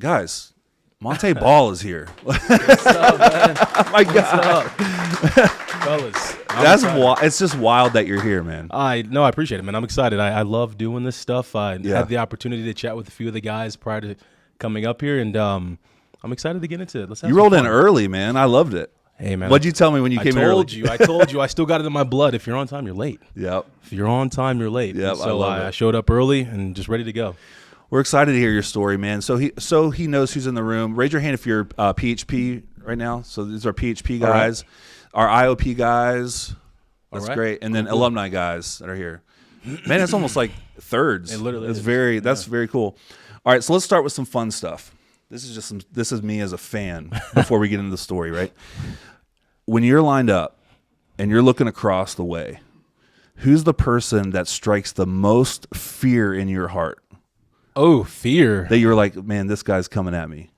Guys, Montee Ball is here. What's up, man? Oh my God. Fellas. That's wild. It's just wild that you're here, man. I appreciate it, man. I'm excited. I love doing this stuff. I Yeah. had the opportunity to chat with a few of the guys prior to coming up here, and I'm excited to get into it. Let's have You some rolled in fun. early, man. I loved it. Hey, man. What'd you tell me when you came in early? I told you. I still got it in my blood. If you're on time, you're late. Yep. If you're on time, you're late. Yep, So I love it. I showed up early and just ready to go. We're excited to hear your story, man. So he knows who's in the room. Raise your hand if you're PHP right now. So these are PHP guys, our IOP guys. That's right. great. And then alumni guys that are here. Man, it's almost like thirds. It literally is. That's very cool. All right, so let's start with some fun stuff. This is me as a fan before we get into the story, right? When you're lined up and you're looking across the way, who's the person that strikes the most fear in your heart? Oh, fear. That you're like, man, this guy's coming at me.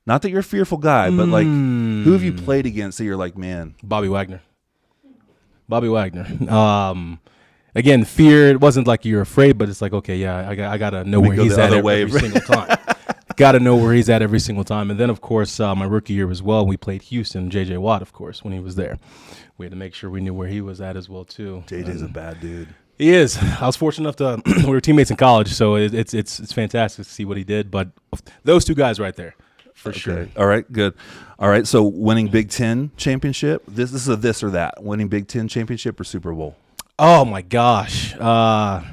Not that you're a fearful guy, but like, who have you played against that you're like, man? Bobby Wagner. Again, fear. It wasn't like you're afraid, but it's like, okay, yeah, I gotta know where he's at every single time. Gotta know where he's at every single time. And then, of course, my rookie year as well, we played Houston. J.J. Watt, of course, when he was there, we had to make sure we knew where he was at as well too. JJ's a bad dude. He is. I was fortunate enough to we were teammates in college, so it's fantastic to see what he did. But those two guys right there, for sure. All right, good. All right, so winning Big Ten championship. This is a this or that. Winning Big Ten championship or Super Bowl. Oh my gosh, lost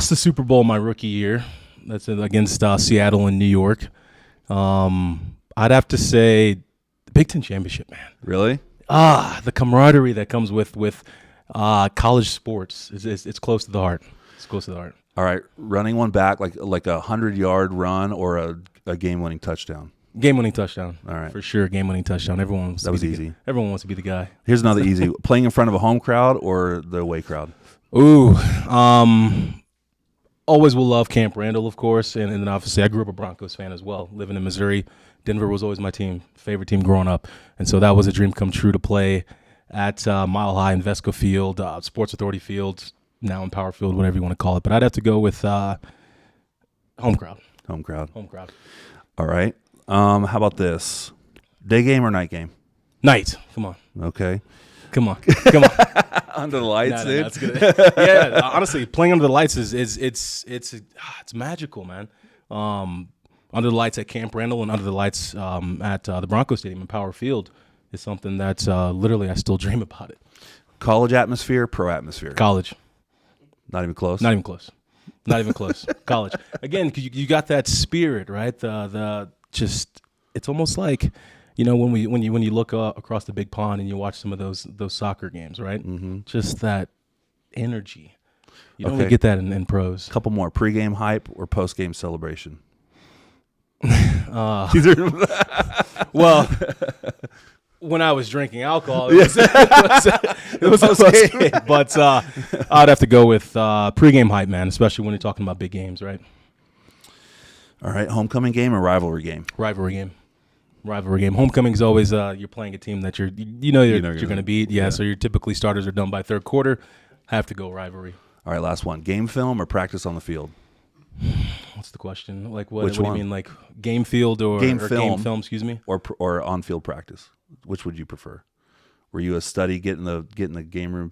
the Super Bowl my rookie year. That's against Seattle and New York. I'd have to say the Big Ten championship, man. Really? The camaraderie that comes with college sports it's close to the heart. It's close to the heart. All right, running one back like a 100-yard run or a game-winning touchdown. Game-winning touchdown. All right. For sure, game-winning touchdown. Everyone wants That was easy. Everyone wants to be the guy. Here's another easy. Playing in front of a home crowd or the away crowd? Ooh, always will love Camp Randall, of course, and then obviously I grew up a Broncos fan as well. Living in Missouri, Denver was always my favorite team growing up, and so that was a dream come true to play at Mile High, Invesco Field, Sports Authority Field, now in Power Field, whatever you want to call it. But I'd have to go with home crowd. Home crowd. Home crowd. All right. How about this? Day game or night game? Night. Come on. Okay. Come on. Come on. Under the lights, No, dude. that's good. Yeah, honestly, playing under the lights it's magical, man. Under the lights at Camp Randall and under the lights at the Broncos Stadium in Power Field is something that literally I still dream about it. College atmosphere, pro atmosphere. College. Not even close. Not even close. Not even close. College. Again, 'cause you got that spirit, right? The just it's almost like, you know, when you look across the big pond and you watch some of those soccer games, right? Mm-hmm. Just that energy. You don't really get that in pros. Couple more. Pre-game hype or post-game celebration? Well, when I was drinking alcohol, it was post-game. But I'd have to go with pre-game hype, man, especially when you're talking about big games, right? All right. Homecoming game or rivalry game? Rivalry game. Homecoming is always you're playing a team that you're going to beat. Yeah, so your typically starters are done by third quarter. Have to go rivalry. All right, last one. Game film or practice on the field? What's the question? Like what? Which what one? do you mean? Like game field or Game or film. Game film? Excuse me. Or on-field practice? Which would you prefer? Were you a study getting the game room?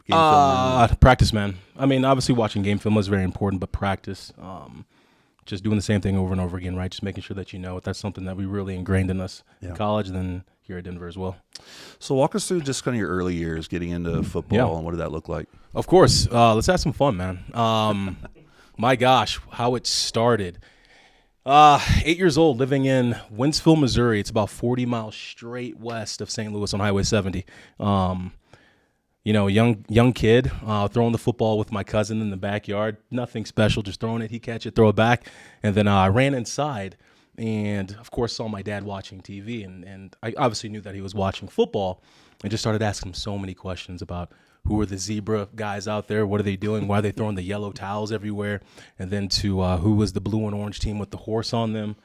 Game film room? Practice, man. I mean, obviously watching game film is very important, but practice. Just doing the same thing over and over again, right? Just making sure that you know it. That's something that we really ingrained in us in college and then here at Denver as well. So walk us through just kind of your early years getting into football and what did that look like? Of course. Let's have some fun, man. My gosh, how it started. 8 years old, living in Wentzville, Missouri. It's about 40 miles straight west of St. Louis on Highway 70. Young kid, throwing the football with my cousin in the backyard. Nothing special, just throwing it. He catch it, throw it back. And then I ran inside and, of course, saw my dad watching TV. And I obviously knew that he was watching football and just started asking him so many questions about who are the zebra guys out there, what are they doing, why are they throwing the yellow towels everywhere, and then to who was the blue and orange team with the horse on them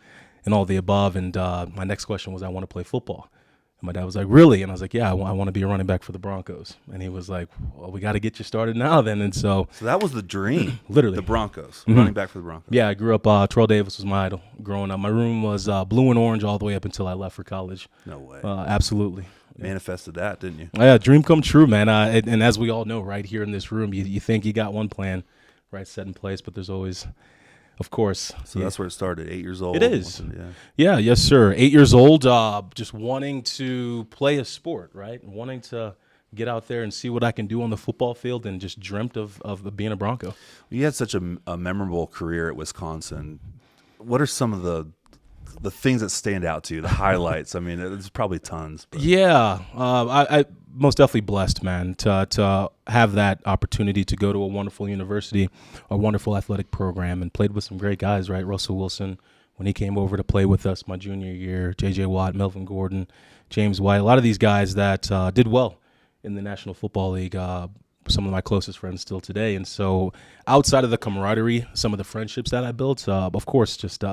and all the above. And my next question was, I want to play football. And my dad was like, really? And I was like, yeah, I want to be a running back for the Broncos. And he was like, well, we got to get you started now then. And so that was the dream. Literally. The Broncos, running back for the Broncos. Yeah, I grew up, Terrell Davis was my idol growing up. My room was blue and orange all the way up until I left for college. No way. Absolutely. Manifested that, didn't you? Yeah, dream come true, man. And as we all know, right here in this room, you think you got one plan, right, set in place, but there's always, of course. So that's where it started, 8 years old. It is. Yeah. Yes, sir. 8 years old, just wanting to play a sport, right? Wanting to get out there and see what I can do on the football field, and just dreamt of being a Bronco. You had such a memorable career at Wisconsin. What are some of the things that stand out to you, the highlights? I mean, there's probably tons. But. Yeah, I most definitely blessed, man, to have that opportunity to go to a wonderful university, a wonderful athletic program, and played with some great guys, right? Russell Wilson, when he came over to play with us my junior year, J.J. Watt, Melvin Gordon, James White, a lot of these guys that did well in the National Football League, some of my closest friends still today. And so outside of the camaraderie, some of the friendships that I built, of course, just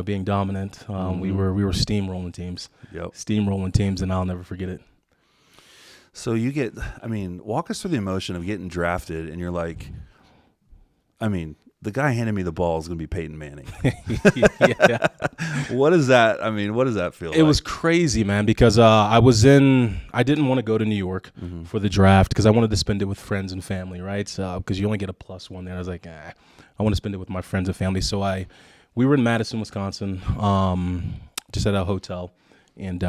being dominant. We were steamrolling teams. Yep. Steamrolling teams, and I'll never forget it. So walk us through the emotion of getting drafted, and you're like, the guy handing me the ball is going to be Peyton Manning. Yeah. What is that? What does that feel like? It was crazy, man, because I didn't want to go to New York for the draft because I wanted to spend it with friends and family, right? Because you only get a +1 there. I was like, I want to spend it with my friends and family. So we were in Madison, Wisconsin, just at a hotel, and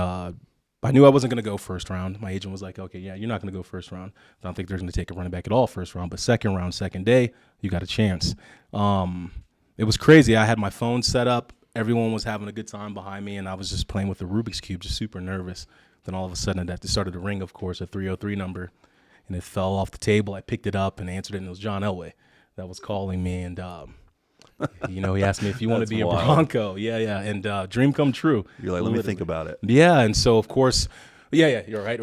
I knew I wasn't going to go first round. My agent was like, okay, yeah, you're not going to go first round. I don't think they're going to take a running back at all first round, but second round, second day, you got a chance. It was crazy. I had my phone set up. Everyone was having a good time behind me, and I was just playing with the Rubik's Cube, just super nervous. Then all of a sudden, it started to ring, of course, a 303 number, and it fell off the table. I picked it up and answered it, and it was John Elway that was calling me, and he asked me if you want to be wild. a Bronco. Yeah. And dream come true. You're like, let me think about it. Yeah. And so, of course, you're right.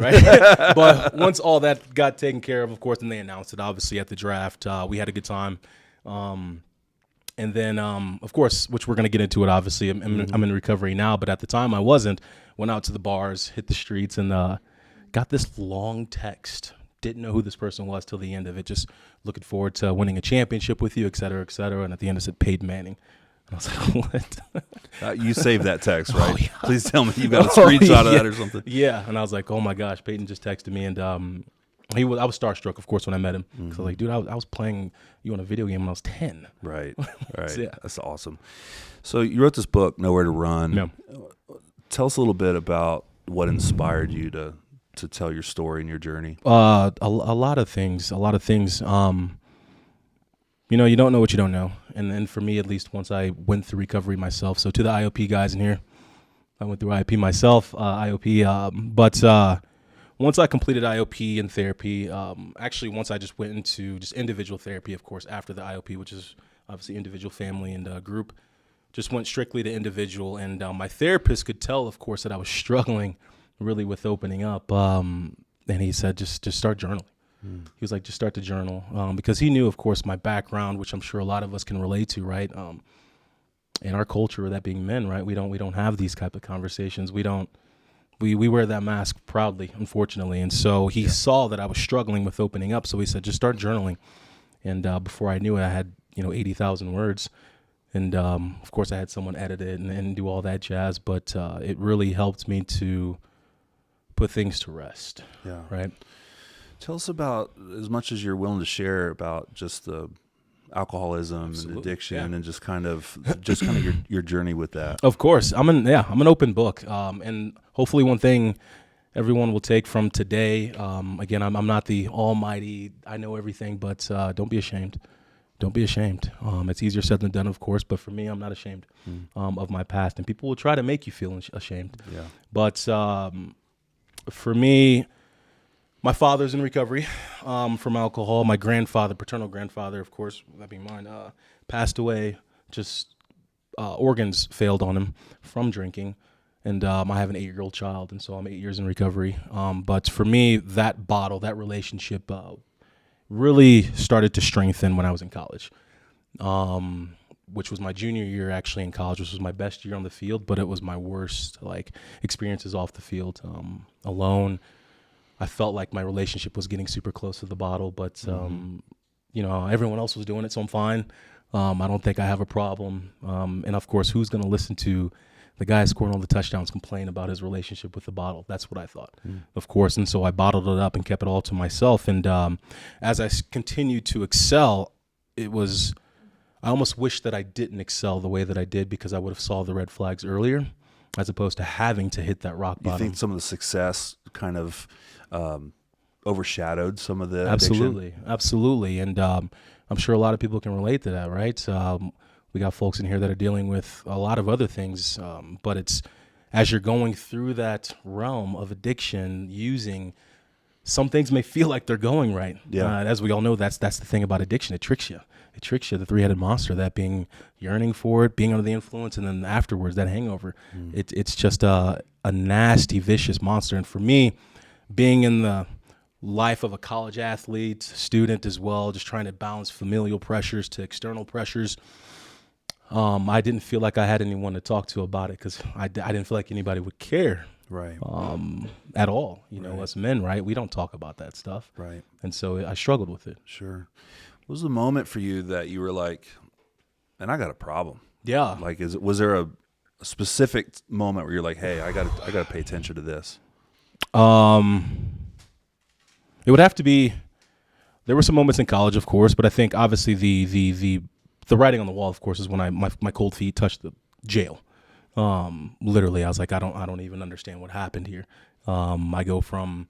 But once all that got taken care of course, then they announced it, obviously, at the draft. We had a good time. And then, of course, which we're going to get into it, obviously. I'm in recovery now, but at the time I wasn't. Went out to the bars, hit the streets, and got this long text. Didn't know who this person was till the end of it. Just looking forward to winning a championship with you, et cetera, et cetera. And at the end, it said Peyton Manning. And I was like, what? You saved that text, right? Oh, yeah. Please tell me you got a screenshot of that or something. Yeah. And I was like, oh, my gosh, Peyton just texted me. And I was starstruck, of course, when I met him. Because I was like, dude, I was playing you on a video game when I was 10. Right. Yeah. That's awesome. So you wrote this book, Nowhere to Run. Yeah. Tell us a little bit about what inspired you to tell your story and your journey. A lot of things. You don't know what you don't know. And then for me, at least, once I went through recovery myself. So to the IOP guys in here, I went through IOP myself, but once I completed IOP and therapy, actually once I just went into just individual therapy, of course, after the IOP, which is obviously individual, family, and group, just went strictly to individual. And my therapist could tell, of course, that I was struggling really with opening up. And he said, just start journaling. He was like, just start to journal, because he knew, of course, my background, which I'm sure a lot of us can relate to, right? In our culture, that being men, right? We don't have these type of conversations. We wear that mask proudly, unfortunately. And so he saw that I was struggling with opening up. So he said, just start journaling. And before I knew it, I had 80,000 words. And of course, I had someone edit it and do all that jazz. But it really helped me to put things to rest. Yeah. Right. Tell us about, as much as you're willing to share, about just the alcoholism and addiction, and just kind of your journey with that. Of course, I'm an open book, and hopefully one thing everyone will take from today. Again, I'm not the almighty, I know everything, but don't be ashamed. Don't be ashamed. It's easier said than done, of course, but for me, I'm not ashamed of my past, and people will try to make you feel ashamed. Yeah. But for me, my father's in recovery from alcohol. My grandfather, paternal grandfather, of course, that being mine, passed away. Just organs failed on him from drinking. And I have an 8-year-old child, and so I'm 8 years in recovery. But for me, that relationship really started to strengthen when I was in college. which was my junior year actually in college, which was my best year on the field, but it was my worst like experiences off the field. Alone, I felt like my relationship was getting super close to the bottle, but you know, everyone else was doing it, so I'm fine. I don't think I have a problem. And of course, who's going to listen to the guy scoring all the touchdowns complain about his relationship with the bottle? That's what I thought, of course. And so I bottled it up and kept it all to myself. And as I continued to excel, I almost wish that I didn't excel the way that I did, because I would have saw the red flags earlier, as opposed to having to hit that rock bottom. You think some of the success kind of overshadowed some of the addiction? Absolutely. And I'm sure a lot of people can relate to that, right? We got folks in here that are dealing with a lot of other things, but it's as you're going through that realm of addiction, using some things may feel like they're going right. Yeah. As we all know, that's the thing about addiction. It tricks you. It tricks you, the three-headed monster, that being yearning for it, being under the influence, and then afterwards, that hangover. It's just a nasty, vicious monster. And for me, being in the life of a college athlete, student as well, just trying to balance familial pressures to external pressures, I didn't feel like I had anyone to talk to about it, because I didn't feel like anybody would care. Right. At all. You know, us men, right? We don't talk about that stuff. Right. And so I struggled with it. Sure. What was the moment for you that you were like, and I got a problem? Yeah. Like, was there a specific moment where you're like, hey, I got to pay attention to this? It would have to be, there were some moments in college, of course, but I think obviously the writing on the wall, of course, is when my cold feet touched the jail. Literally, I was like, I don't even understand what happened here. I go from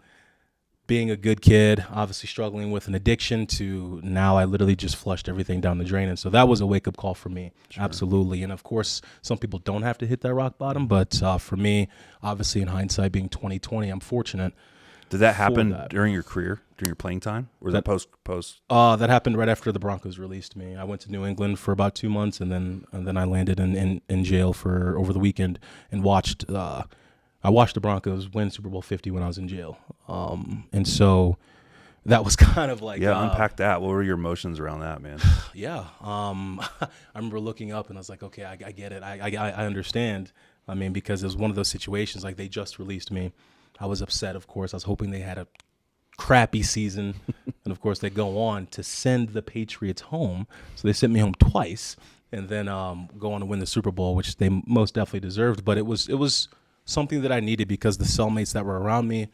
being a good kid, obviously struggling with an addiction, to now I literally just flushed everything down the drain. And so that was a wake-up call for me. Sure. Absolutely. And of course, some people don't have to hit that rock bottom, but for me, obviously in hindsight, being 2020, I'm fortunate. Did that happen during your career, during your playing time? Or was that post? That happened right after the Broncos released me. I went to New England for about 2 months, and then I landed in jail for over the weekend and watched I watched the Broncos win Super Bowl 50 when I was in jail. And so that was kind of like... Yeah, unpack that. What were your emotions around that, man? Yeah. I remember looking up and I was like, okay, I get it. I understand. I mean, because it was one of those situations, like they just released me. I was upset, of course. I was hoping they had a crappy season. And, of course, they go on to send the Patriots home. So they sent me home twice and then go on to win the Super Bowl, which they most definitely deserved. But it was something that I needed, because the cellmates that were around me,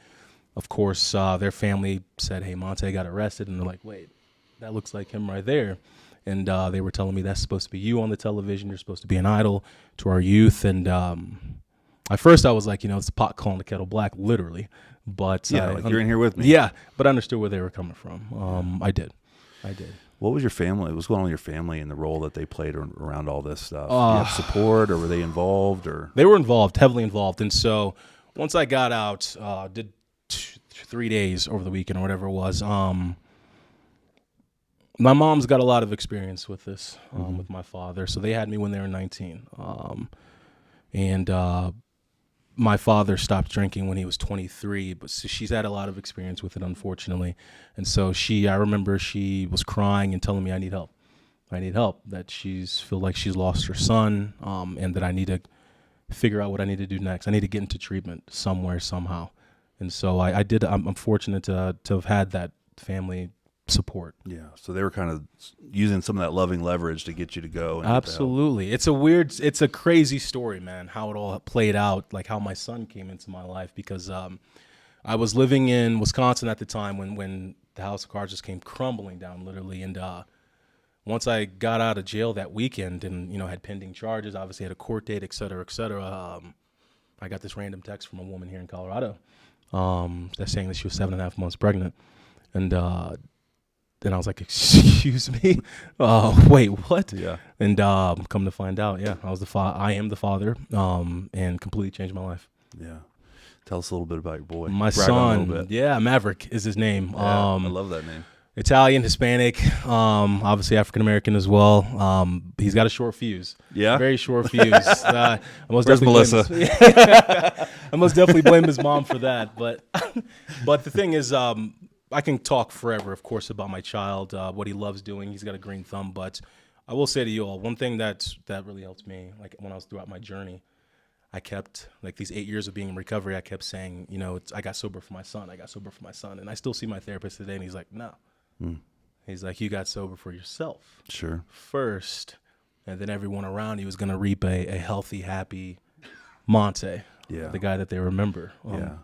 of course, their family said, hey, Montee got arrested. And they're like, wait, that looks like him right there. And they were telling me, that's supposed to be you on the television. You're supposed to be an idol to our youth. And at first I was like, it's the pot calling the kettle black, literally. But like you're in here with me. Yeah, but I understood where they were coming from. I did. What was your family? What's going on with your family and the role that they played around all this stuff? Do you have support, or were they involved? Or they were involved, heavily involved. And so once I got out, did 3 days over the weekend or whatever it was. My mom's got a lot of experience with this, with my father. So they had me when they were 19. And my father stopped drinking when he was 23, but so she's had a lot of experience with it, unfortunately. And so I remember she was crying and telling me I need help, that she's feel like she's lost her son, and that I need to figure out what I need to do next. I need to get into treatment somewhere, somehow. And so I did. I'm fortunate to have had that family support. Yeah, so they were kind of using some of that loving leverage to get you to go. And absolutely. It's a crazy story, man, how it all played out, like how my son came into my life, because I was living in Wisconsin at the time when the house of cards just came crumbling down, literally. And once I got out of jail that weekend and, had pending charges, obviously had a court date, et cetera, I got this random text from a woman here in Colorado that's saying that she was 7.5 months pregnant. And then I was like, excuse me? Wait, what? Yeah. And come to find out, yeah, I am the father, and completely changed my life. Yeah. Tell us a little bit about your boy. My son, yeah, Maverick is his name. Yeah, I love that name. Italian, Hispanic, obviously African-American as well. He's got a short fuse. Yeah? Very short fuse. Where's Melissa? I most definitely blame his mom for that. But the thing is, I can talk forever, of course, about my child, what he loves doing. He's got a green thumb, but I will say to you all, one thing that really helped me, like when I was throughout my journey, I kept, like these 8 years of being in recovery, I kept saying, I got sober for my son. I got sober for my son. And I still see my therapist today, and he's like, no. He's like, you got sober for yourself. Sure. First, and then everyone around you was going to reap a healthy, happy Montee. Yeah. The guy that they remember. Yeah.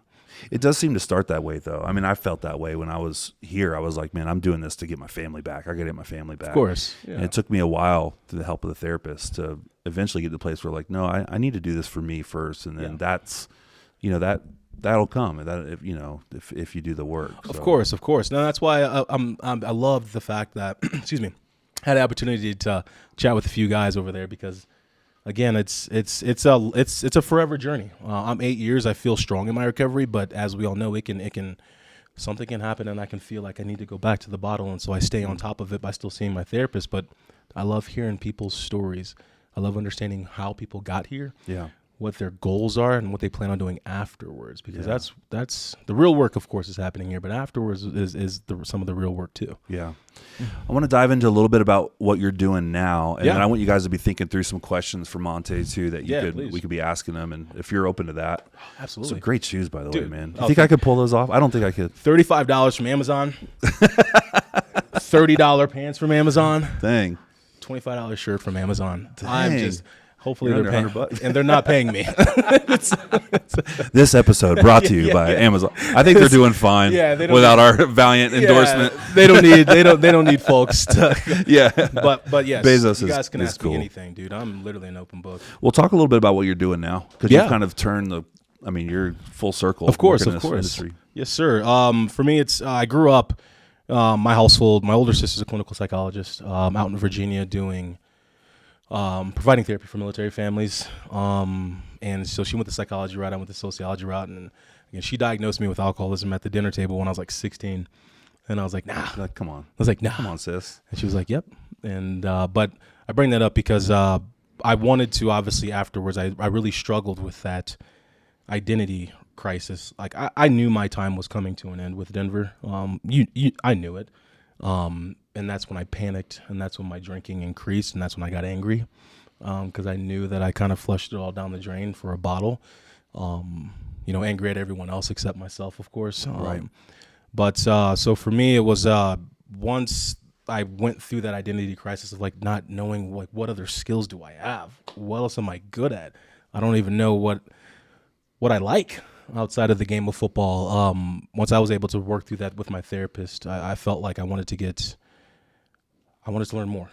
It does seem to start that way, though. I mean, I felt that way when I was here. I was like, man, I'm doing this to get my family back. I got to get my family back. Of course. Yeah. And it took me a while, through the help of the therapist, to eventually get to the place where, like, no, I need to do this for me first. And then that's, that'll come. And that, if you do the work. So. Of course. Now, that's why I love the fact that, excuse me, I had the opportunity to chat with a few guys over there because, again, it's a forever journey. I'm 8 years. I feel strong in my recovery, but as we all know, something can happen, and I can feel like I need to go back to the bottle, and so I stay on top of it by still seeing my therapist. But I love hearing people's stories. I love understanding how people got here. Yeah. What their goals are and what they plan on doing afterwards, because that's the real work, of course, is happening here, but afterwards is some of the real work too. Yeah. I want to dive into a little bit about what you're doing now, and then I want you guys to be thinking through some questions for Montee too that we could be asking them, and if you're open to that. Absolutely. Some great shoes, by the way, man. You think I could pull those off? I don't think I could. $35 from Amazon. $30 pants from Amazon. Dang. $25 shirt from Amazon. Dang. Hopefully they're paying, and they're not paying me. This episode brought to you by Amazon. I think they're doing fine without our Valiant endorsement. They don't need folks to. But yes, Bezos, you guys can ask me cool. anything, dude. I'm literally an open book. We'll talk a little bit about what you're doing now, because you've kind of turned you're full circle. Of course. Industry. Yes, sir. For me, it's I grew up, my household. My older sister's a clinical psychologist out in Virginia doing. Providing therapy for military families. And so she went the psychology route, I went the sociology route. And again, she diagnosed me with alcoholism at the dinner table when I was like 16. And I was like, nah. Like, come on. I was like, nah. Come on, sis. And she was like, yep. And, but I bring that up because I wanted to, obviously, afterwards, I really struggled with that identity crisis. Like, I knew my time was coming to an end with Denver. I knew it. And that's when I panicked, and that's when my drinking increased, and that's when I got angry, because I knew that I kind of flushed it all down the drain for a bottle, angry at everyone else except myself, of course. Right. But so for me, it was once I went through that identity crisis of like not knowing like what other skills do I have, what else am I good at? I don't even know what I like outside of the game of football. Once I was able to work through that with my therapist, I felt like I wanted to learn more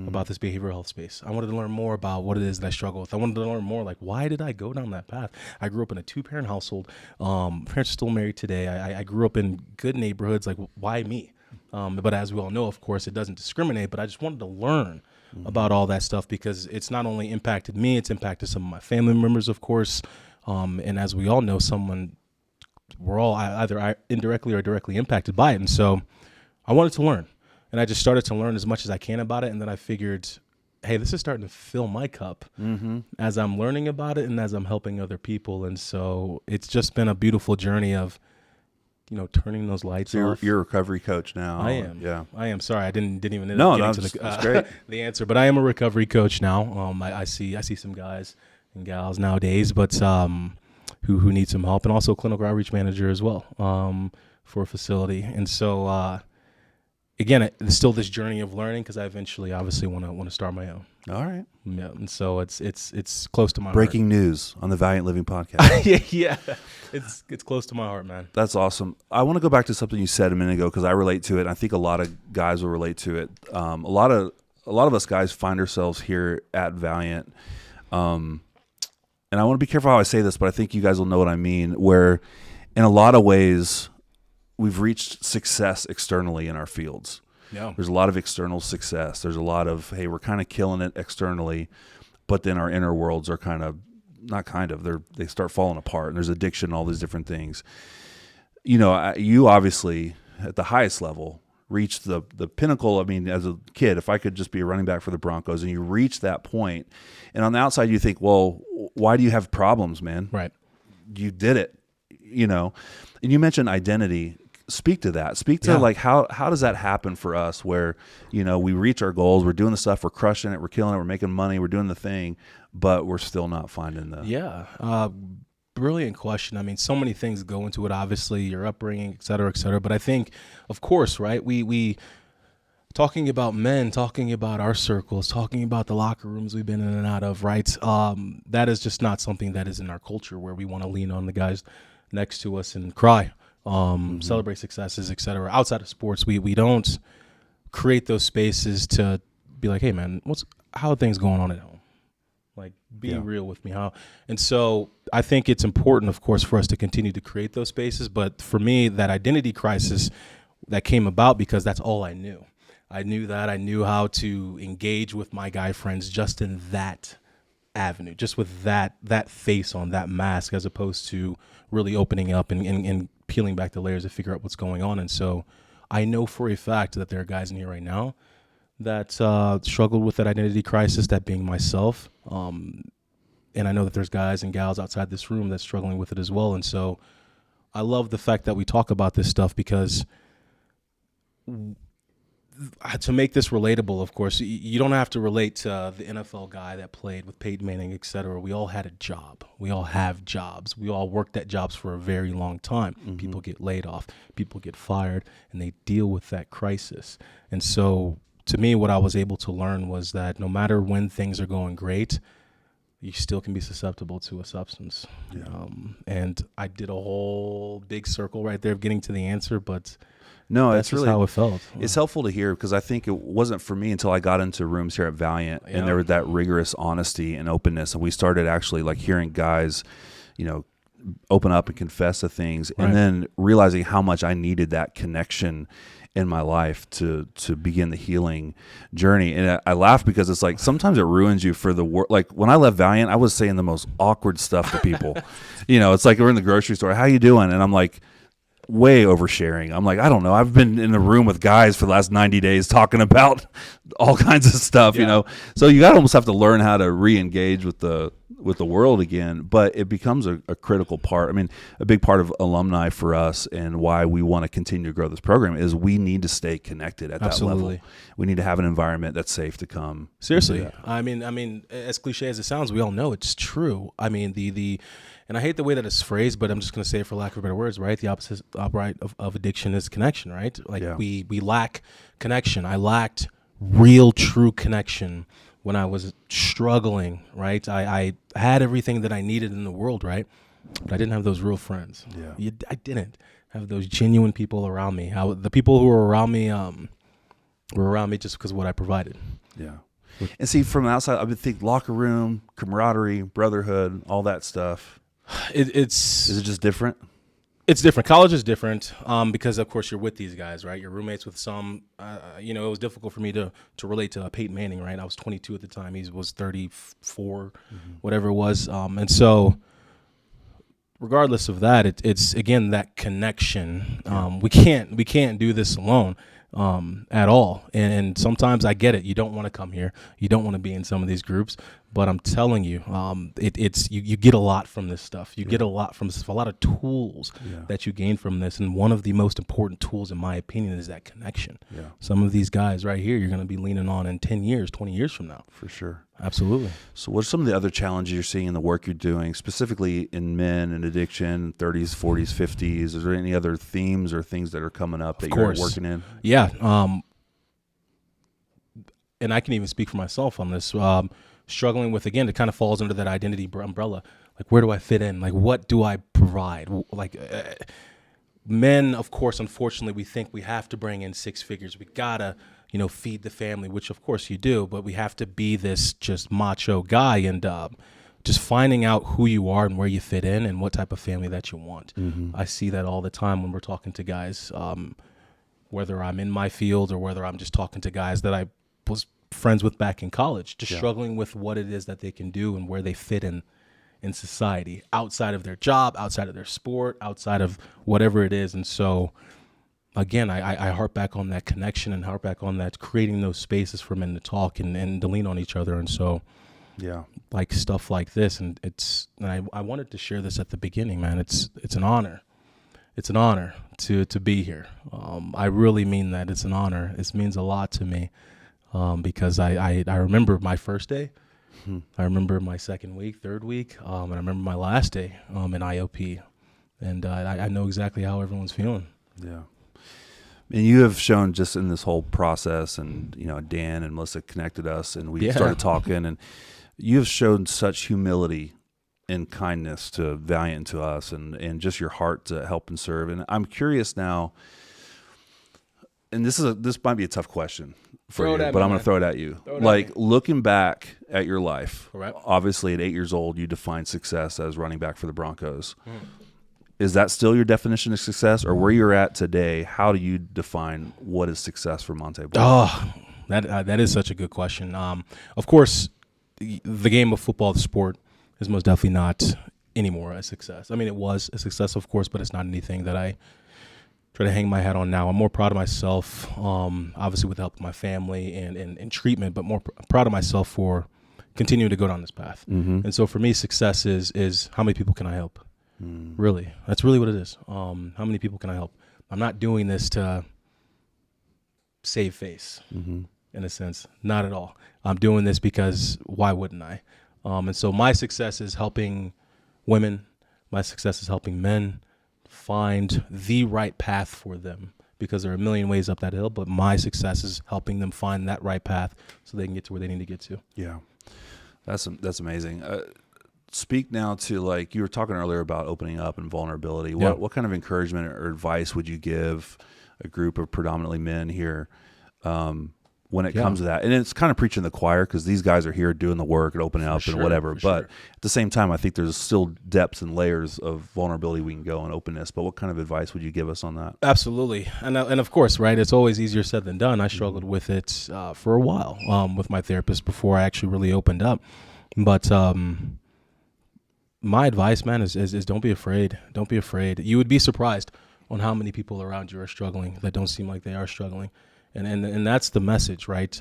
about this behavioral health space. I wanted to learn more about what it is that I struggle with. I wanted to learn more, like, why did I go down that path? I grew up in a 2-parent household. Parents are still married today. I grew up in good neighborhoods. Like, why me? But as we all know, of course, it doesn't discriminate. But I just wanted to learn about all that stuff, because it's not only impacted me, it's impacted some of my family members, of course. And as we all know, we're all either indirectly or directly impacted by it. And so I wanted to learn. And I just started to learn as much as I can about it. And then I figured, hey, this is starting to fill my cup as I'm learning about it and as I'm helping other people. And so it's just been a beautiful journey of, turning those lights off. You're a recovery coach now. I am. Yeah. I am. Sorry, I didn't even end up getting to that's great. The answer. But I am a recovery coach now. I see some guys and gals nowadays, but who need some help, and also clinical outreach manager as well for a facility. And so, again, it's still this journey of learning, because I eventually, obviously, want to start my own. All right. Yeah, and so it's close to my breaking heart. news on the Valiant Living podcast. yeah, it's close to my heart, man. That's awesome. I want to go back to something you said a minute ago, because I relate to it. And I think a lot of guys will relate to it. A lot of us guys find ourselves here at Valiant. And I want to be careful how I say this, but I think you guys will know what I mean, where in a lot of ways we've reached success externally in our fields. Yeah. There's a lot of external success. There's a lot of, hey, we're kind of killing it externally, but then our inner worlds are they start falling apart, and there's addiction, all these different things. You obviously at the highest level reached the pinnacle. I mean, as a kid, if I could just be a running back for the Broncos, and you reach that point, and on the outside you think, well, why do you have problems, man? Right. You did it, And you mentioned identity. speak to that. Speak to like how does that happen for us where, you know, we reach our goals, we're doing the stuff, we're crushing it, we're killing it, we're making money, we're doing the thing, but we're still not finding the brilliant question. I mean, so many things go into it, obviously, your upbringing, et cetera, but I think, of course, right, we talking about men, talking about our circles, talking about the locker rooms we've been in and out of, right, that is just not something that is in our culture where we want to lean on the guys next to us and cry. Celebrate successes, et cetera. Outside of sports, we don't create those spaces to be like, hey man, how are things going on at home? Like, be real with me. And so I think it's important, of course, for us to continue to create those spaces. But for me, that identity crisis that came about because that's all I knew. I knew how to engage with my guy friends just in that avenue, just with that face on, that mask, as opposed to really opening up and peeling back the layers to figure out what's going on. And so I know for a fact that there are guys in here right now that struggled with that identity crisis, that being myself. And I know that there's guys and gals outside this room that's struggling with it as well. And so I love the fact that we talk about this stuff because to make this relatable, of course, you don't have to relate to the NFL guy that played with Peyton Manning, et cetera. We all had a job. We all have jobs. We all worked at jobs for a very long time. Mm-hmm. People get laid off. People get fired, and they deal with that crisis. And so to me, what I was able to learn was that no matter when things are going great, you still can be susceptible to a substance. Yeah. And I did a whole big circle right there of getting to the answer, but no, that's it's really how it felt. It's helpful to hear because I think it wasn't for me until I got into rooms here at Valiant and there was that rigorous honesty and openness, and we started actually like hearing guys, you know, open up and confess to things, and then realizing how much I needed that connection in my life to begin the healing journey. And I laugh because it's like sometimes it ruins you for the work. Like when I left Valiant, I was saying the most awkward stuff to people. You know, it's like we're in the grocery store. How you doing? And I'm like, way oversharing. I'm like, I don't know. I've been in a room with guys for the last 90 days talking about all kinds of stuff, you know? So you got to almost have to learn how to re-engage with the world again, but it becomes a critical part. I mean, a big part of Alumni for us and why we want to continue to grow this program is we need to stay connected at that level. We need to have an environment that's safe to come. Seriously. I mean, as cliche as it sounds, we all know it's true. I mean, and I hate the way that it's phrased, but I'm just going to say it for lack of better words, right? The opposite of addiction is connection, right? Like we lack connection. I lacked real, true connection when I was struggling, right? I had everything that I needed in the world, right? But I didn't have those real friends. Yeah. I didn't have those genuine people around me. The people who were around me just because of what I provided. Yeah. And see, from outside, I would think locker room, camaraderie, brotherhood, all that stuff. Is it just different? It's different. College is different because, of course, you're with these guys, right? You're roommates with some. It was difficult for me to relate to Peyton Manning, right? I was 22 at the time. He was 34, whatever it was. And so regardless of that, it's again, that connection. We can't do this alone at all. And sometimes I get it. You don't want to come here. You don't want to be in some of these groups. But I'm telling you, you get a lot from this stuff. You get a lot from this, a lot of tools that you gain from this. And one of the most important tools, in my opinion, is that connection. Yeah. Some of these guys right here, you're going to be leaning on in 10 years, 20 years from now. For sure. Absolutely. So what are some of the other challenges you're seeing in the work you're doing, specifically in men and addiction, 30s, 40s, 50s? Is there any other themes or things that are coming up that you're working in? Yeah. And I can even speak for myself on this. Struggling with, again, it kind of falls under that identity umbrella. Like, where do I fit in? Like, what do I provide? Like, men, of course, unfortunately, we think we have to bring in six figures. We gotta, feed the family, which of course you do, but we have to be this just macho guy, and just finding out who you are and where you fit in and what type of family that you want. Mm-hmm. I see that all the time when we're talking to guys, whether I'm in my field or whether I'm just talking to guys that I was friends with back in college, just struggling with what it is that they can do and where they fit in society, outside of their job, outside of their sport, outside of whatever it is. And so, again, I harp back on that connection and harp back on that, creating those spaces for men to talk and to lean on each other. And so, like stuff like this, and I wanted to share this at the beginning, man. It's an honor. it's an honor to be here. I really mean that. It's an honor. It means a lot to me because I remember my first day. I remember my second week, third week, and I remember my last day in IOP. And I know exactly how everyone's feeling. Yeah. And you have shown just in this whole process, and Dan and Melissa connected us, and we started talking, and you have shown such humility and kindness to Valiant and to us, and just your heart to help and serve. And I'm curious now, and this might be a tough question for you, but I'm going to throw it at you. Looking back at your life, obviously at 8 years old, you defined success as running back for the Broncos. Is that still your definition of success, or where you're at today, how do you define what is success for Montee? Oh, that is such a good question. Of course, the game of football, the sport, is most definitely not anymore a success. I mean, it was a success, of course, but it's not anything that I try to hang my hat on now. I'm more proud of myself, obviously with the help of my family and treatment, but more proud of myself for continuing to go down this path. And so for me, success is how many people can I help? Really, that's really what it is. How many people can I help? I'm not doing this to save face, in a sense. Not at all. I'm doing this because why wouldn't I? And so my success is helping women. My success is helping men find the right path for them, because there are a million ways up that hill, but my success is helping them find that right path so they can get to where they need to get to. Yeah, that's amazing. Speak now to, like, you were talking earlier about opening up and vulnerability. What kind of encouragement or advice would you give a group of predominantly men here when it comes to that? And it's kind of preaching the choir, because these guys are here doing the work and opening up and whatever. But at the same time, I think there's still depths and layers of vulnerability we can go and openness. But what kind of advice would you give us on that? Absolutely. And of course, right, it's always easier said than done. I struggled with it for a while with my therapist before I actually really opened up. But my advice, man, is don't be afraid. Don't be afraid. You would be surprised on how many people around you are struggling that don't seem like they are struggling. And that's the message, right?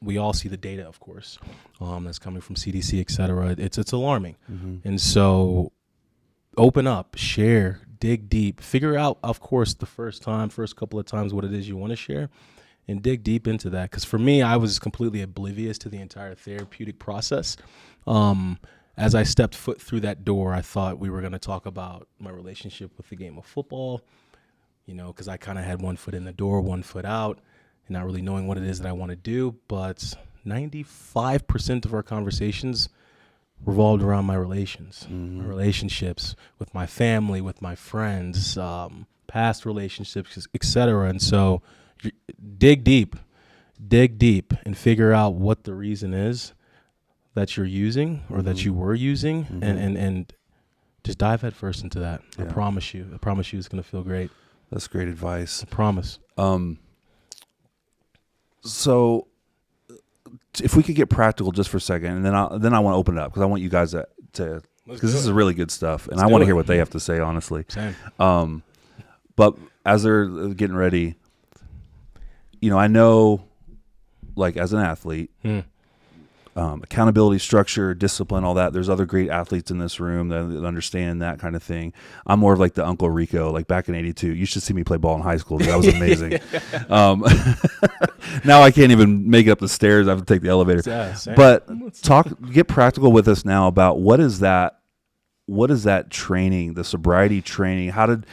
We all see the data, of course, that's coming from CDC, et cetera. It's alarming. And so open up, share, dig deep, figure out, of course, the first couple of times what it is you want to share, and dig deep into that. Because for me, I was completely oblivious to the entire therapeutic process. As I stepped foot through that door, I thought we were going to talk about my relationship with the game of football, because I kind of had one foot in the door, one foot out, and not really knowing what it is that I want to do. But 95% of our conversations revolved around my relations, my relationships with my family, with my friends, past relationships, et cetera. And so dig deep, and figure out what the reason is that you're using or that you were using, and just dive head first into that. I promise you it's going to feel great. That's great advice. I promise. So if we could get practical just for a second, and then I want to open it up, because I want you guys to because this is really good stuff, and I want to hear what they have to say, honestly. Same. But as they're getting ready, I know, like, as an athlete, accountability, structure, discipline, all that. There's other great athletes in this room that understand that kind of thing. I'm more of like the Uncle Rico, like back in '82. You should see me play ball in high school. That was amazing. Now I can't even make it up the stairs. I have to take the elevator. Yeah, but get practical with us now about what is that training, the sobriety training? How did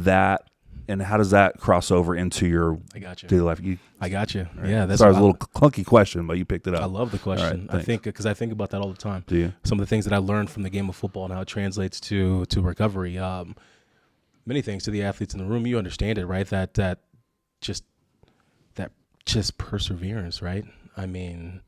that, and how does that cross over into your daily life? I got you. Right. Yeah, that's a little clunky question, but you picked it up. I love the question. Right, I think because I think about that all the time. Do you? Some of the things that I learned from the game of football and how it translates to recovery. Many things to the athletes in the room. You understand it, right? That just perseverance, right? I mean,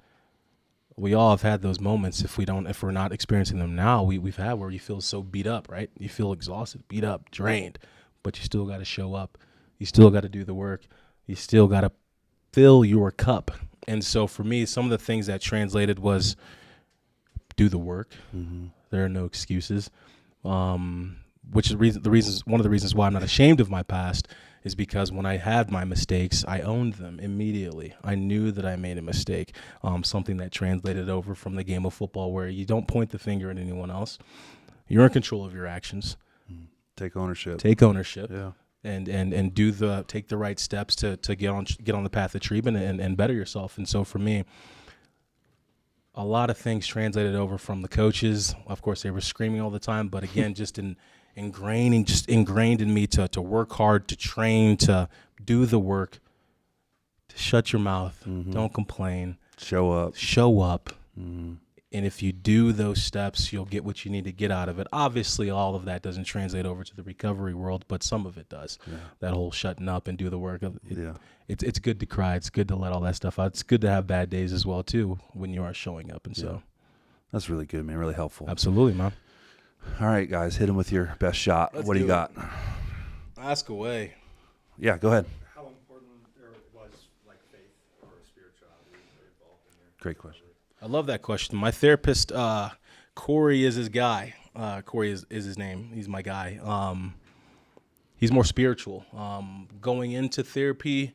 we all have had those moments. If we're not experiencing them now, we've had where you feel so beat up, right? You feel exhausted, beat up, drained, but you still got to show up. You still got to do the work. You still got to fill your cup. And so for me, some of the things that translated was do the work. There are no excuses. Which is one of the reasons why I'm not ashamed of my past is because when I had my mistakes, I owned them immediately. I knew that I made a mistake. Something that translated over from the game of football, where you don't point the finger at anyone else. You're in control of your actions. Take ownership. Take ownership. Yeah. And take the right steps to get on the path of treatment and better yourself. And so for me, a lot of things translated over from the coaches. Of course, they were screaming all the time, but again, just ingrained in me to work hard, to train, to do the work, to shut your mouth, don't complain, Show up. And if you do those steps, you'll get what you need to get out of it. Obviously, all of that doesn't translate over to the recovery world, but some of it does. Yeah. That whole shutting up and do the work. It's good to cry. It's good to let all that stuff out. It's good to have bad days as well, too, when you are showing up. And so that's really good, man. Really helpful. Absolutely, man. All right, guys. Hit him with your best shot. What do you got? Ask away. Yeah, go ahead. How important was like faith or spirituality involved in your Great question. I love that question. My therapist, Corey, is his guy. Corey is his name. He's my guy. He's more spiritual. Going into therapy,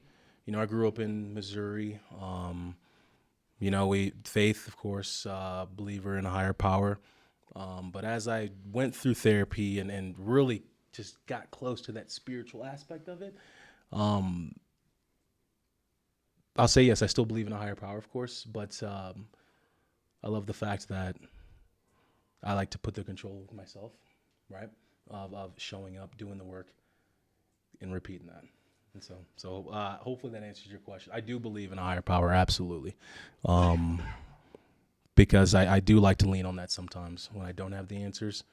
I grew up in Missouri. Faith, of course, believer in a higher power. But as I went through therapy and really just got close to that spiritual aspect of it, I'll say yes, I still believe in a higher power, of course, but I love the fact that I like to put the control with myself, right, of showing up, doing the work, and repeating that. And so hopefully that answers your question. I do believe in a higher power, absolutely, because I do like to lean on that sometimes when I don't have the answers,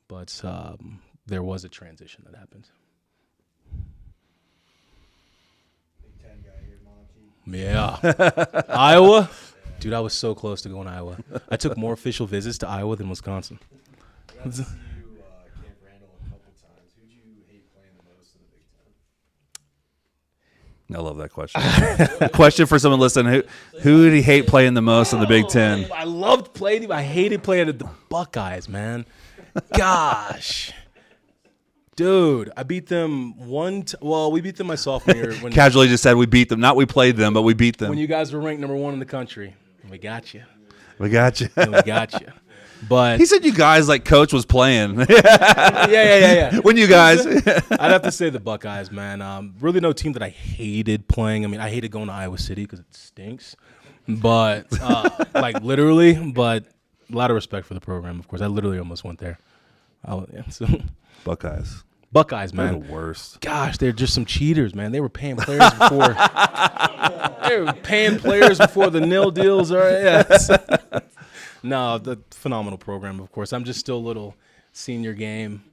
but there was a transition that happened. Big Ten guy here, Montee? Yeah. Iowa? Dude, I was so close to going to Iowa. I took more official visits to Iowa than Wisconsin. I got to see you Camp Randall a couple times. Who do you hate playing the most in the Big Ten? I love that question. Question for someone listening. Who do you hate playing the most in the Big Ten? I loved playing. I hated playing at the Buckeyes, man. Gosh. Dude, I beat them we beat them my sophomore year. When, Casually just said we beat them. Not we played them, but we beat them. when you guys were ranked number 1 in the country. We got you. We got you. We got you. But He said you guys like coach was playing. yeah. When you guys. I'd have to say the Buckeyes, man. Really no team that I hated playing. I mean, I hated going to Iowa City because it stinks. But, literally, but a lot of respect for the program, of course. I literally almost went there. Buckeyes. Buckeyes, They're man. the worst. Gosh, they're just some cheaters, man. They were paying players before. The nil deals. No, the phenomenal program, of course. I'm just still a little senior game.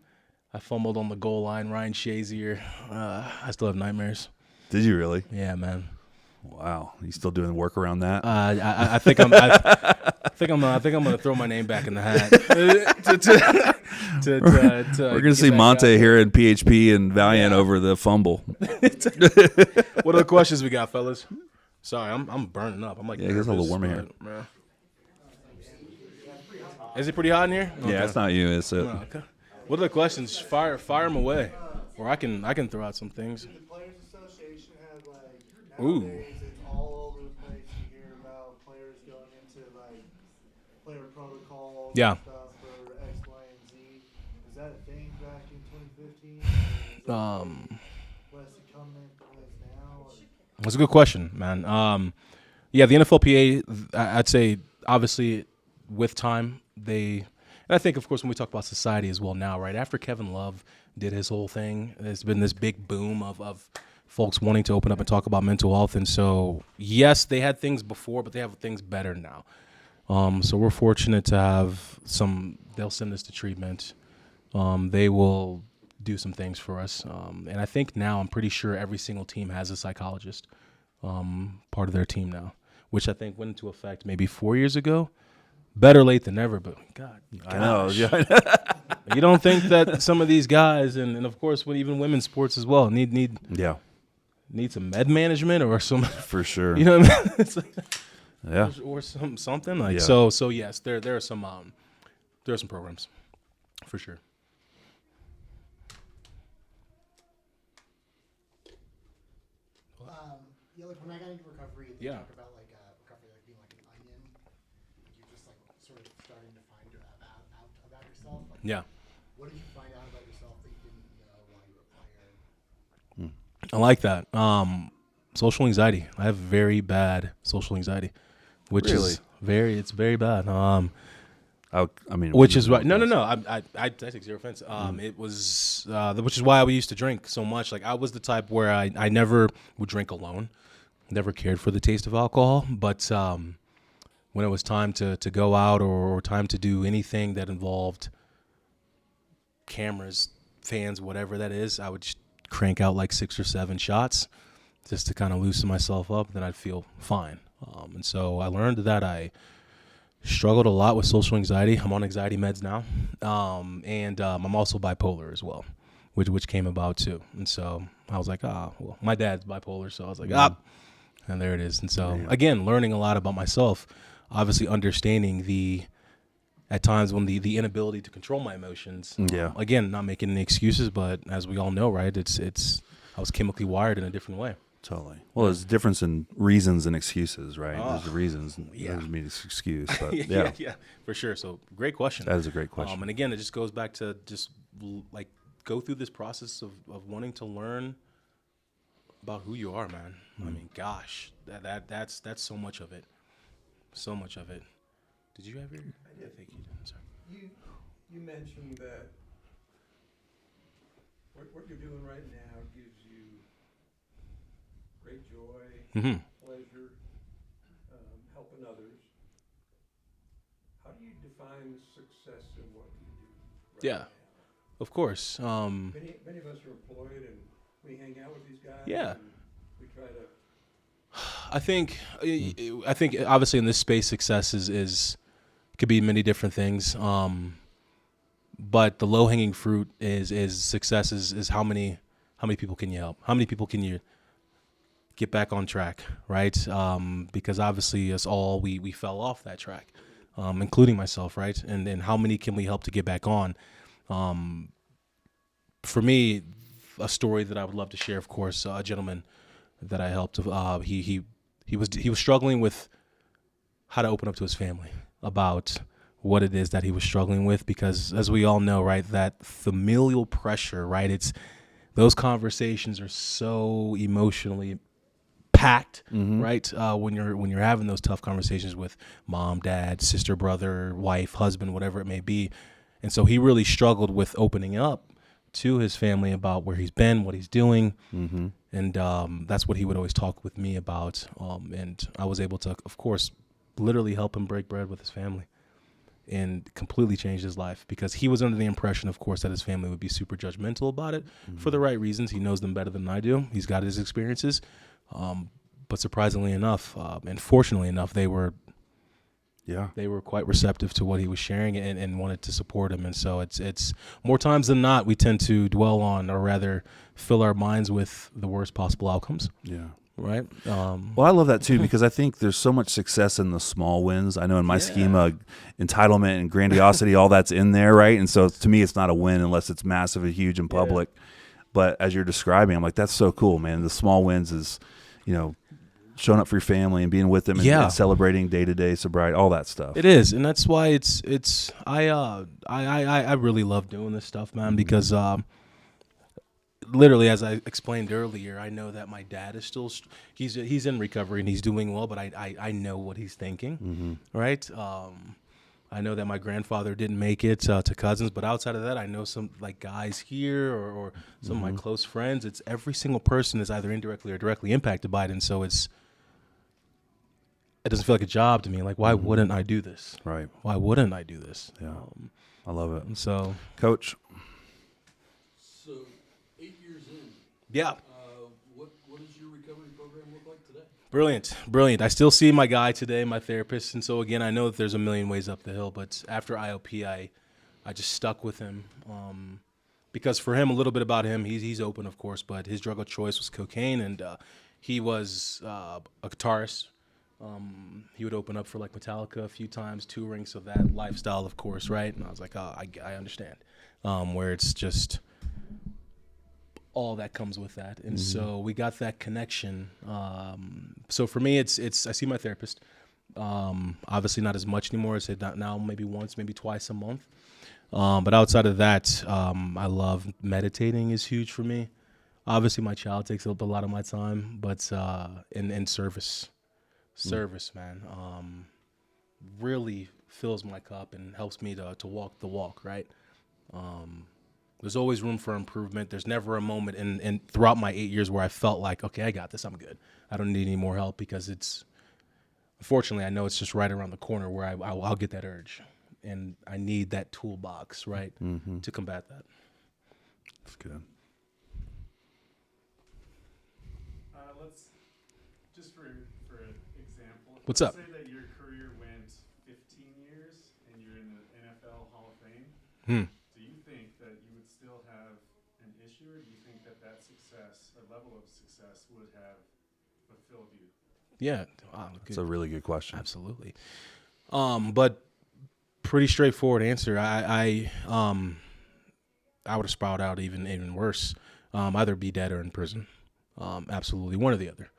I fumbled on the goal line. Ryan Shazier. I still have nightmares. Did you really? Yeah, man. Wow. You still doing work around that? I think I'm gonna throw my name back in the hat. We're gonna see Montee here in PHP and Valiant over the fumble. What other questions we got, fellas? Sorry, I'm burning up. I'm like, it gets a little warm in here. Is it pretty hot in here? Okay. Yeah, it's not you. It's it. Oh, okay. What other questions? Fire them away, or I can throw out some things. The Players Association had Ooh. nowadays it's all over the place. You hear about players going into player protocols Yeah. and stuff for X, Y, and Z. Is that a thing back in 2015? Less incumbent, less now? That's a good question, man. The NFLPA, I'd say, obviously, with time, and I think, of course, when we talk about society as well now, right? After Kevin Love did his whole thing, there's been this big boom of folks wanting to open up and talk about mental health. And so, yes, they had things before, but they have things better now. So we're fortunate to have they'll send us to treatment. They will do some things for us. And I think now I'm pretty sure every single team has a psychologist, part of their team now, which I think went into effect maybe 4 years ago. Better late than never, but God, I know. gosh. You don't think that some of these guys, and of course, even women's sports as well, need some med management or some For sure. You know what I mean? It's like, Yeah. or something like Yeah. so. Yes, there are some programs for sure. Look, when I got into recovery, they Yeah. talk about recovery being like an onion. You're just sort of starting to find out about yourself. Yeah. What did you find out about yourself that you didn't I like that. Social anxiety. I have very bad social anxiety, which Really? is it's very bad. I mean, Which is right. No. I take zero offense. It was, which is why we used to drink so much. Like, I was the type where I never would drink alone. Never cared for the taste of alcohol. But when it was time to go out or time to do anything that involved cameras, fans, whatever that is, I would just crank out like 6 or 7 shots just to kind of loosen myself up. Then I'd feel fine. And so I learned that I struggled a lot with social anxiety. I'm on anxiety meds now. And I'm also bipolar as well, which came about too. And so I was like, well, my dad's bipolar. So I was like, and there it is. And so, again, learning a lot about myself, obviously understanding at times when the inability to control my emotions. Yeah. Again, not making any excuses, but as we all know, right, I was chemically wired in a different way. Totally. Well, there's a difference in reasons and excuses, right? There's the reasons. Doesn't mean it's excuse, but yeah, for sure. So great question. That is a great question. And again, it just goes back to just like go through this process of wanting to learn about who you are, man. I mean, gosh, that's so much of it. So much of it. Did you ever? I did. Thank you. Sorry. You mentioned that what you're doing right now gives you great joy, pleasure, helping others. How do you define success in what you do right now? Of course. Many of us are employed and we hang out with these guys. Yeah. And we try to. I think obviously in this space, success is could be many different things. But the low hanging fruit is success is how many people can you help? How many people can you get back on track, right? Because obviously us all, we fell off that track, including myself, right? And then how many can we help to get back on? For me, a story that I would love to share, of course, a gentleman that I helped, he was struggling with how to open up to his family about what it is that he was struggling with, because as we all know, right, that familial pressure, right, those conversations are so emotionally packed, right? When you're having those tough conversations with mom, dad, sister, brother, wife, husband, whatever it may be. And so he really struggled with opening up to his family about where he's been, what he's doing. And that's what he would always talk with me about. And I was able to, of course, literally help him break bread with his family and completely changed his life, because he was under the impression, of course, that his family would be super judgmental about it for the right reasons. He knows them better than I do. He's got his experiences. But surprisingly enough, and fortunately enough, they were quite receptive to what he was sharing and wanted to support him. And so it's more times than not, we tend to dwell on, or rather fill our minds with the worst possible outcomes. Yeah. Right. Well, I love that too, because I think there's so much success in the small wins. I know in my schema, entitlement and grandiosity, all that's in there, right? And so to me, it's not a win unless it's massive and huge and public. But as you're describing, I'm like, that's so cool, man. The small wins is, showing up for your family and being with them and celebrating day-to-day sobriety, all that stuff. It is, and that's why I really love doing this stuff, man, because literally, as I explained earlier, I know that my dad is still he's in recovery and he's doing well, but I know what he's thinking, right? I know that my grandfather didn't make it to cousins, but outside of that, I know some like guys here or some of my close friends. It's every single person is either indirectly or directly impacted by it, and so it doesn't feel like a job to me. Like, why wouldn't I do this? Right. Why wouldn't I do this? Yeah. I love it. And so, Coach. So 8 years in. Yeah. What does your recovery program look like today? Brilliant. I still see my guy today, my therapist. And so, again, I know that there's a million ways up the hill, but after IOP, I just stuck with him. Because for him, a little bit about him, he's open, of course, but his drug of choice was cocaine, and he was a guitarist. He would open up for like Metallica a few times, touring, so that lifestyle, of course, right? And I was like, I understand. Where it's just all that comes with that. And so we got that connection. So for me, it's I see my therapist. Obviously not as much anymore. I say that now maybe once, maybe twice a month. But outside of that, I love meditating is huge for me. Obviously, my child takes up a lot of my time, but in service, man, really fills my cup and helps me to walk the walk, right? There's always room for improvement. There's never a moment in throughout my 8 years where I felt like, okay, I got this, I'm good. I don't need any more help, because unfortunately, I know it's just right around the corner where I'll get that urge, and I need that toolbox, right, to combat that. That's good. Let's just for example. What's let's up? Say that your career went 15 years and you're in the NFL Hall of Fame. Do you think that you would still have an issue, or do you think that success, or level of success, would have fulfilled you? Yeah, wow, That's a really good question. absolutely. But pretty straightforward answer. I would have sprawled out even worse. Either be dead or in prison. Absolutely, one or the other.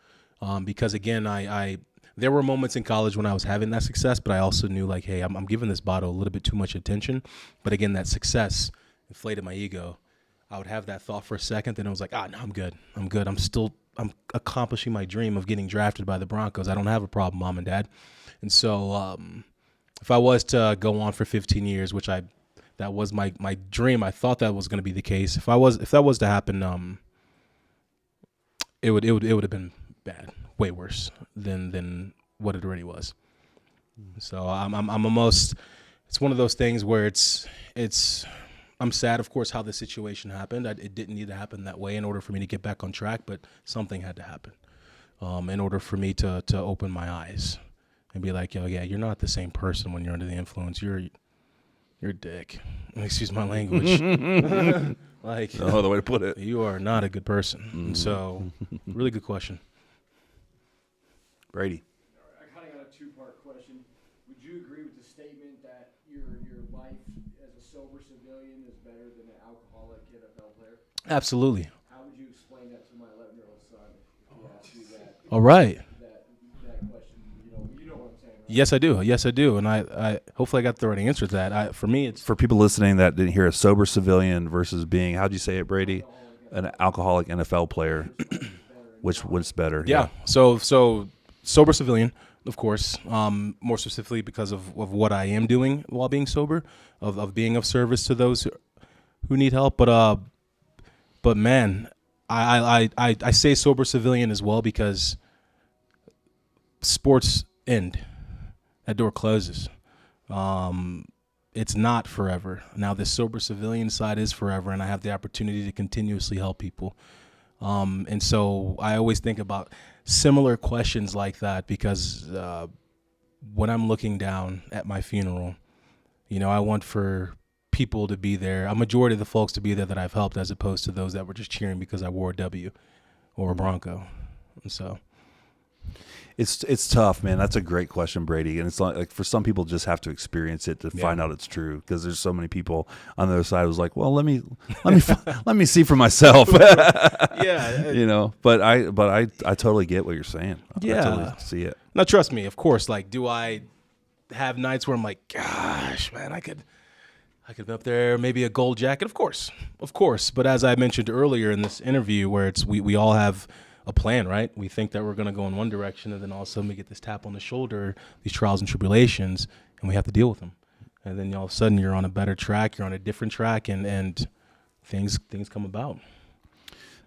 Because again, I there were moments in college when I was having that success, but I also knew, like, hey, I'm giving this bottle a little bit too much attention. But again, that success inflated my ego. I would have that thought for a second, then I was like, no, I'm good. I'm accomplishing my dream of getting drafted by the Broncos. I don't have a problem, Mom and Dad. And so if I was to go on for 15 years, which that was my dream, I thought that was going to be the case. If that was to happen, it would have been bad, way worse than what it already was. So I'm almost. It's one of those things where it's. I'm sad, of course, how the situation happened. It didn't need to happen that way in order for me to get back on track, but something had to happen in order for me to open my eyes and be like, yo, yeah, you're not the same person when you're under the influence. You're a dick. Excuse my language. Like, No other way to put it. you are not a good person. And so, really good question. Brady. I kind of got a two-part question. Would you agree with the statement that your life as a sober civilian is better than an alcoholic NFL player? Absolutely. How would you explain that to my 11-year-old son if he asked you that? All right. That question. You know what I'm saying, right? Yes, I do. And I hopefully I got the right answer to that. For me, it's For people listening that didn't hear, a sober civilian versus being, how'd you say it, Brady? An alcoholic NFL player. Which better? yeah. So sober civilian, of course. More specifically because of what I am doing while being sober, of being of service to those who need help. But man, I say sober civilian as well because sports end. That door closes. It's not forever. Now, this sober civilian side is forever, and I have the opportunity to continuously help people. And so I always think about similar questions like that because when I'm looking down at my funeral, I want for people to be there, a majority of the folks to be there that I've helped, as opposed to those that were just cheering because I wore a W or a Bronco. And so It's tough, man. That's a great question, Brady. And it's like for some people just have to experience it to find out it's true, because there's so many people on the other side who's like, well, let me let me see for myself. yeah, But I totally get what you're saying. Yeah. I totally see it. Now, trust me, of course, like, do I have nights where I'm like, gosh, man, I could be up there, maybe a gold jacket? Of course. But as I mentioned earlier in this interview, where it's we all have a plan, right? We think that we're going to go in one direction, and then all of a sudden we get this tap on the shoulder, these trials and tribulations, and we have to deal with them. And then all of a sudden you're on a better track, you're on a different track, and things come about.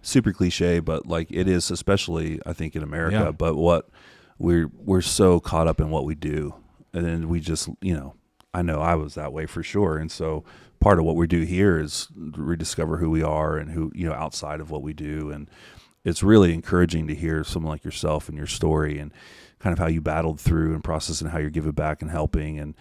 Super cliche, but like it is, especially I think in America. Yeah. But what we're so caught up in what we do, and then we just I know I was that way for sure. And so part of what we do here is rediscover who we are and who outside of what we do. And it's really encouraging to hear someone like yourself and your story and kind of how you battled through and process and how you're giving back and helping. And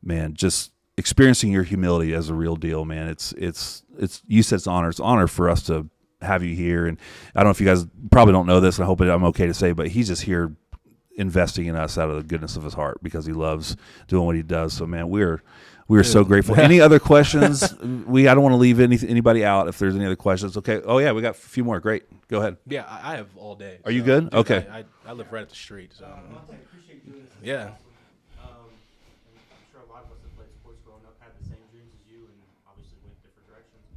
man, just experiencing your humility as a real deal, man. It's you said it's an honor. It's an honor for us to have you here. And I don't know if you guys probably don't know this, and I hope I'm okay to say, but he's just here investing in us out of the goodness of his heart because he loves doing what he does. So man, we're so grateful. Any other questions? I don't want to leave anybody out. If there's any other questions, okay. Oh yeah, we got a few more. Great, go ahead. Yeah, I have all day. Are you good? Dude, Okay. I live right at the street. So Montee, appreciate you doing this. This is Yeah. awesome. And I'm sure a lot of us that played sports growing up had the same dreams as you, and obviously went different directions.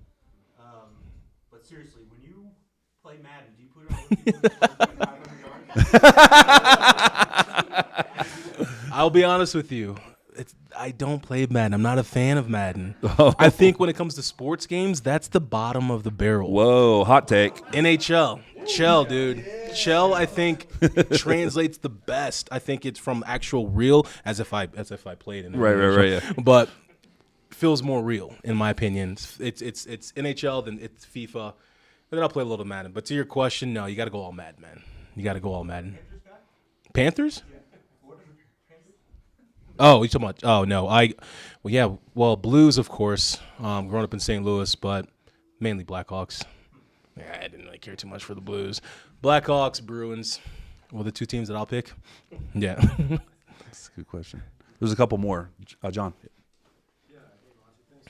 But seriously, when you play Madden? Do you put all the people that score 500 yards? I'll be honest with you. I don't play Madden. I'm not a fan of Madden. I think when it comes to sports games, that's the bottom of the barrel. Whoa, hot take. NHL. Chell, dude. Chell, I think, translates the best. I think it's from actual real, as if I played in it. Right, yeah. But feels more real, in my opinion. It's NHL, then it's FIFA, and then I'll play a little Madden. But to your question, no, you got to go all Madden, man. You got to go all Madden. Panthers? Oh, you talking about? Oh no, Blues, of course. Growing up in St. Louis, but mainly Blackhawks. Yeah, I didn't really care too much for the Blues. Blackhawks, Bruins, were the two teams that I'll pick. Yeah. That's a good question. There's a couple more. John.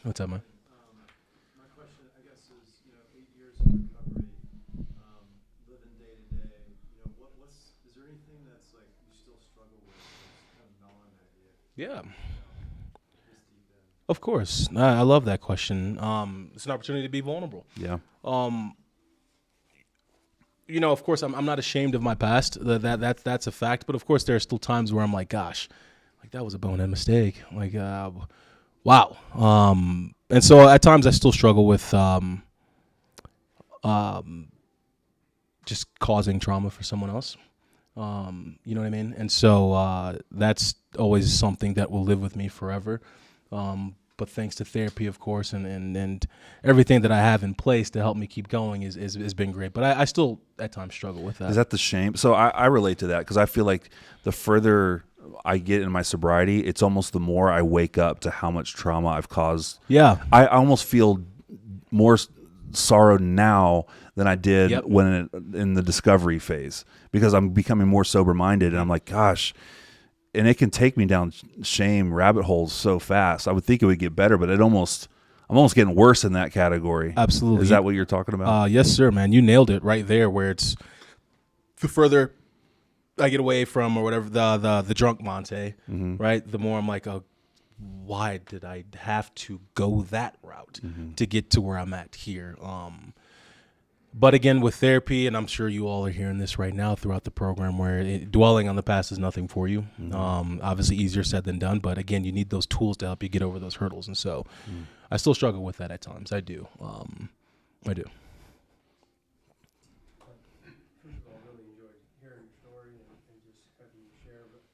What's up, man? My question, I guess, is 8 years of recovery, living day to day. Is there anything that's like you still struggle with, that's kind of gnawing at you? Yeah. Of course. I love that question. It's an opportunity to be vulnerable. Yeah. Of course, I'm not ashamed of my past. That's a fact. But of course, there are still times where I'm like, gosh, like that was a bonehead mistake. Like, wow. And so at times I still struggle with just causing trauma for someone else. You know what I mean? And so that's always something that will live with me forever. But thanks to therapy, of course, and everything that I have in place to help me keep going has been great. But I still at times struggle with that. Is that the shame? So I relate to that because I feel like the further I get in my sobriety, it's almost the more I wake up to how much trauma I've caused. Yeah. I almost feel more sorrow now than I did in the discovery phase because I'm becoming more sober-minded and I'm like, gosh, and it can take me down shame rabbit holes so fast. I would think it would get better, but I'm almost getting worse in that category. Absolutely. Is that what you're talking about? Yes, sir, man. You nailed it right there where it's the further I get away from or whatever, the drunk Montee, right? The more I'm like, oh, why did I have to go that route to get to where I'm at here? But again, with therapy, and I'm sure you all are hearing this right now throughout the program, where dwelling on the past is nothing for you. Obviously, easier said than done. But again, you need those tools to help you get over those hurdles. And so, I still struggle with that at times. I do. I do. First of all, really enjoyed hearing your story and just having you share. But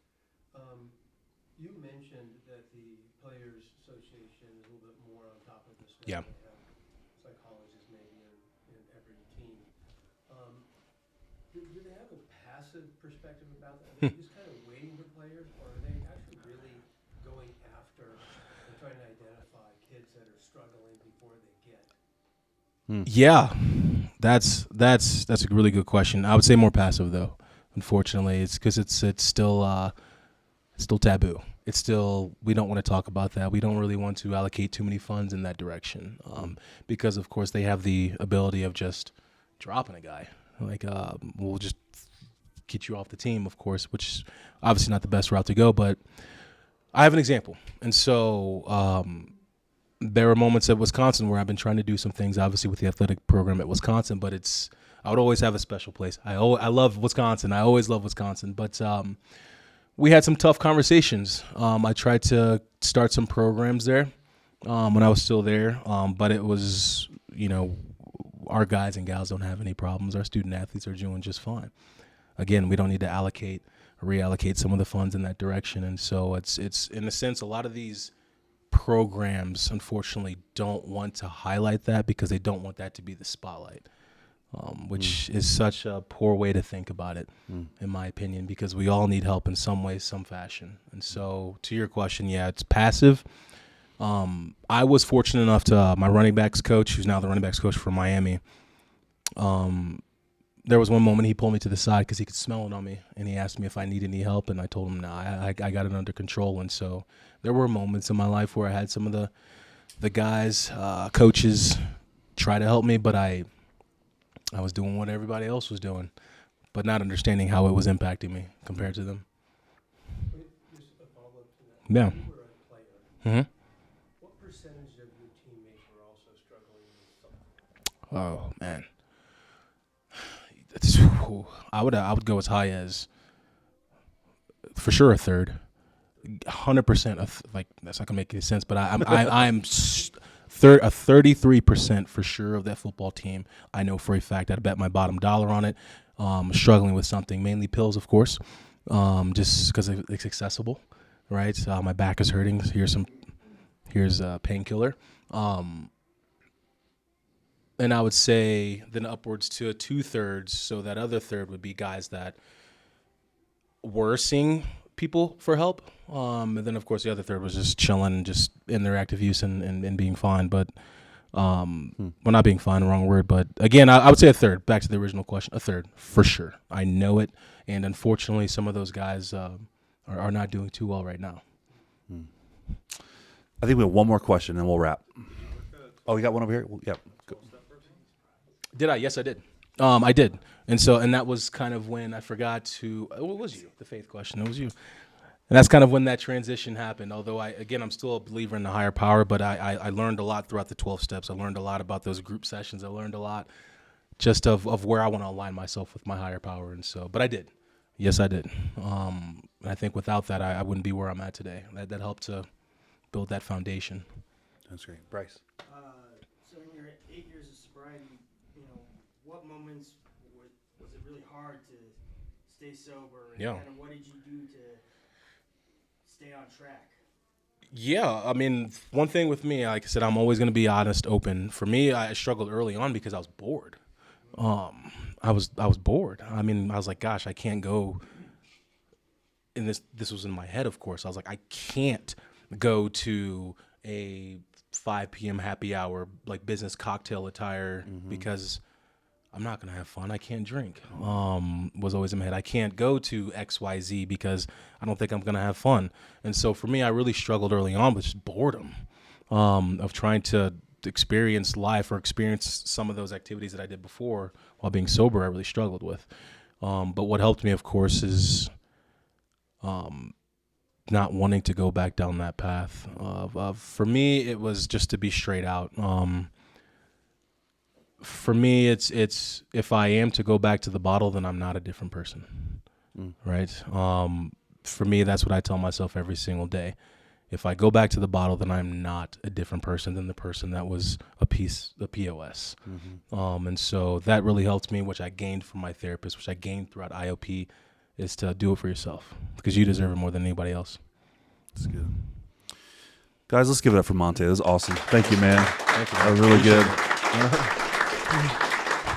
you mentioned that the Players Association is a little bit more on top of this. Yeah. They have psychologists maybe in every team. Do they have a passive perspective about that? Are they just kind of waiting for players, or are they actually really going after and trying to identify kids that are struggling before they get? Yeah, that's a really good question. I would say more passive though. Unfortunately, it's because it's still taboo. It's still, we don't want to talk about that. We don't really want to allocate too many funds in that direction because of course they have the ability of just dropping a guy. Like we'll just get you off the team, of course, which is obviously not the best route to go. But I have an example, and so. There are moments at Wisconsin where I've been trying to do some things, obviously with the athletic program at Wisconsin, but I would always have a special place. I love Wisconsin. I always love Wisconsin, but we had some tough conversations. I tried to start some programs there when I was still there, but it was, our guys and gals don't have any problems. Our student athletes are doing just fine. Again, we don't need to reallocate some of the funds in that direction, and so it's in a sense a lot of these programs unfortunately don't want to highlight that because they don't want that to be the spotlight, which is such a poor way to think about it, in my opinion, because we all need help in some way, some fashion. And so to your question, yeah, it's passive. I was fortunate enough to my running backs coach, who's now the running backs coach for Miami. There was one moment he pulled me to the side because he could smell it on me, and he asked me if I need any help, and I told him, I got it under control. And so there were moments in my life where I had some of the guys, coaches, try to help me, but I was doing what everybody else was doing, but not understanding how it was impacting me compared to them. Just a follow-up to that. Yeah. When you were a player, what percentage of your teammates were also struggling with something? Oh, man. I would go as high as for sure a third, 100%. Like that's not gonna make any sense, but I'm 33% for sure of that football team. I know for a fact. I'd bet my bottom dollar on it. Struggling with something, mainly pills, of course, just because it's accessible, right? My back is hurting. Here's a painkiller. And I would say then upwards to 2/3. So that other third would be guys that were seeing people for help. And then, of course, the other third was just chilling, just in their active use and being fine. But, well, not being fine, wrong word. But, again, I would say a third. Back to the original question, a third, for sure. I know it. And, unfortunately, some of those guys are not doing too well right now. I think we have one more question, and we'll wrap. Oh, you got one over here? Well, yeah. Go. Did I? Yes, I did. I did. And that was kind of when I forgot to, it was you, the faith question. It was you. And that's kind of when that transition happened. Although, I'm still a believer in the higher power, but I learned a lot throughout the 12 steps. I learned a lot about those group sessions. I learned a lot just of where I want to align myself with my higher power. And so, but I did. Yes, I did. And I think without that, I wouldn't be where I'm at today. That helped to build that foundation. That's great. Bryce. So in your 8 years of sobriety, what moments was it really hard to stay sober? And kind of what did you do to stay on track? Yeah, I mean, one thing with me, like I said, I'm always going to be honest, open. For me, I struggled early on because I was bored. I was bored. I mean, I was like, gosh, I can't go. And this was in my head, of course. I was like, I can't go to a 5 p.m. happy hour, like business cocktail attire, because I'm not going to have fun. I can't drink. Was always in my head. I can't go to XYZ because I don't think I'm going to have fun. And so for me, I really struggled early on with just boredom of trying to experience life or experience some of those activities that I did before while being sober. I really struggled with. But what helped me, of course, is not wanting to go back down that path. For me, it was just to be straight out. For me, it's if I am to go back to the bottle, then I'm not a different person, right? For me, that's what I tell myself every single day. If I go back to the bottle, then I'm not a different person than the person that was a POS. And so that really helped me, which I gained from my therapist, which I gained throughout IOP, is to do it for yourself because you deserve it more than anybody else. That's good. Guys, let's give it up for Montee. This is awesome. Thank you, man. Thank you. That was really good.